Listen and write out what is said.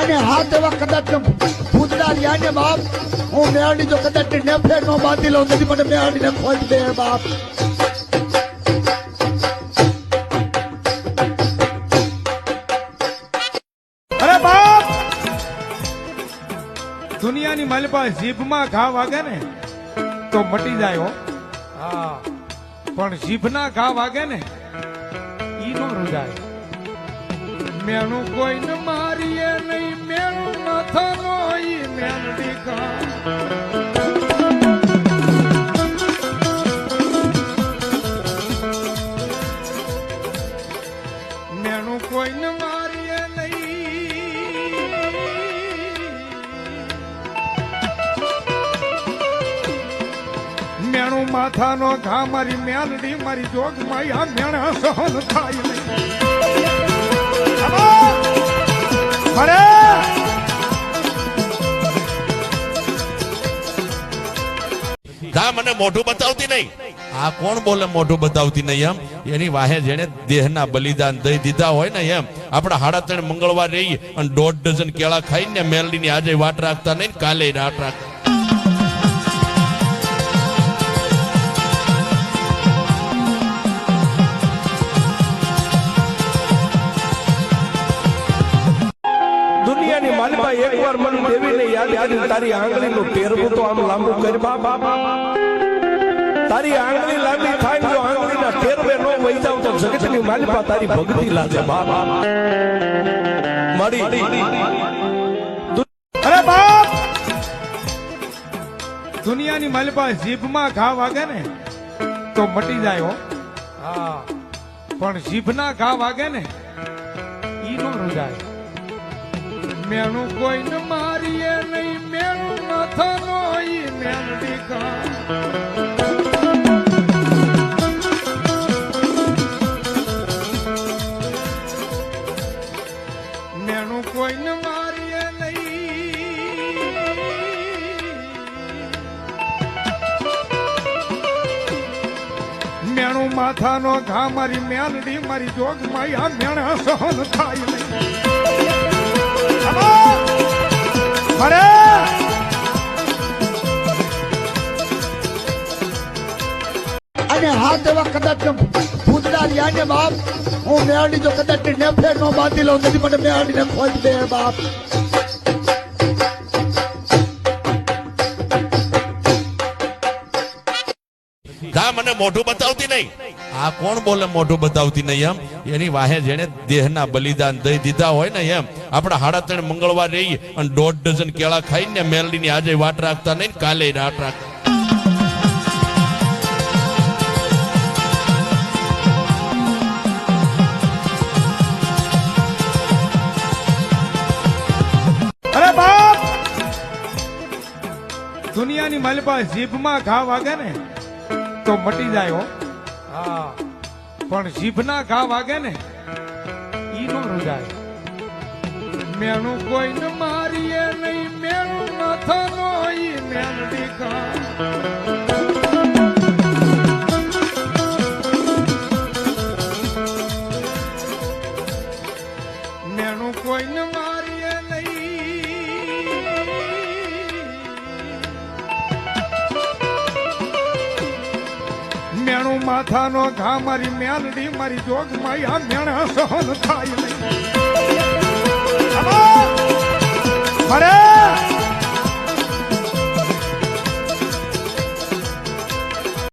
અને હાથ એવા કદાચ ભૂતડા રહ્યા ને બાપ, હું મેળડી જો કદાચ નેફે નો બાંધી લઉં નથી મને મેળડીને ખોજ દે બાપ. અરે બાપ, દુનિયાની માલિપા જીભમાં ઘા વાગે ને તો મટી જાય હો. હા, પણ જીભના ઘા વાગે ને ઈ નો રૂજાય. મેણું કોઈને મારીએ નહીં, મેણું માથાનો ઈ મેલડી ઘા. મેણું કોઈને મારીએ નહીં, મેણું માથાનો ઘા મારી મેલડી મારી જોગમાં આ મેણા સહન થાય નહીં. જા મને મોઢું બતાવતી નહીં. આ કોણ બોલે મોઢું બતાવતી નહીં? એમ એની વાહે જેને દેહના બલિદાન દઈ દીધા હોય ને એમ. આપણા 3.5 મંગળવાર રહી અને 1.5 ડઝન કેળા ખાઈને મેલડીની આજે વાટ રાખતા નહીં, કાલે રાત રાખતા. દુનિયાની માલિકા એકવાર મને દેવીને યાદ કરી તારી આંગળીનું ટેરવું તો આમ લાંબુ કરી બાપ. તારી આંગળી લાંબી થાય જો આંગળીના ટેરવે નો વહી જાવ તો જગતની માલિકા તારી ભક્તિ લાગે બાપ. મળી અરે બાપ, દુનિયાની માલિપા જીભમાં ઘા વાગે ને તો મટી જાય હો. હા, પણ જીભના ઘા વાગે ને ઈ નો રૂજાય. મેણું કોઈને મારીએ નહીં, મેણું માથાનો ઈ મેલડી ઘા. મેણું કોઈને મારીએ નહીં, મેણું માથાનો ઘા મારી મેલડી મારી જોગમાં આ મેણા સહન થાય નહીં. અને હાથ એવા કદાચ ભૂતડા રહ્યા ને બાપ, હું મેળડી જો કદાચ નેફે નો બાંધી લઉં નથી મને મેળડીને ખોજ દે બાપ. જા મને મોઢું બતાવતી નહીં. આ કોણ બોલે મોઢું બતાવતી નહીં? એમ એની વાહે જેને દેહના બલિદાન દઈ દીધા હોય ને એમ. આપણા 3.5 મંગળવાર રહી અને 1.5 ડઝન કેળા ખાઈને મેલડીની આજે વાટ રાખતા નહીં, કાલે રાત રાખતા. અરે બાપ, દુનિયાની માલિપા જીભમાં ઘા વાગે ને તો મટી જાય હો. હા, પણ જીભના ઘા વાગે ને ઈ નો રૂજાય. મેણું કોઈને મારીએ નહીં, મેણું માથાનો ઈ મેલડી ઘા. મેણું કોઈને મારીએ નહીં, મેણું માથાનો ઘા મારી મેલડી મારી જોગમાં આ મેણા સહન થાય નહીં. અરે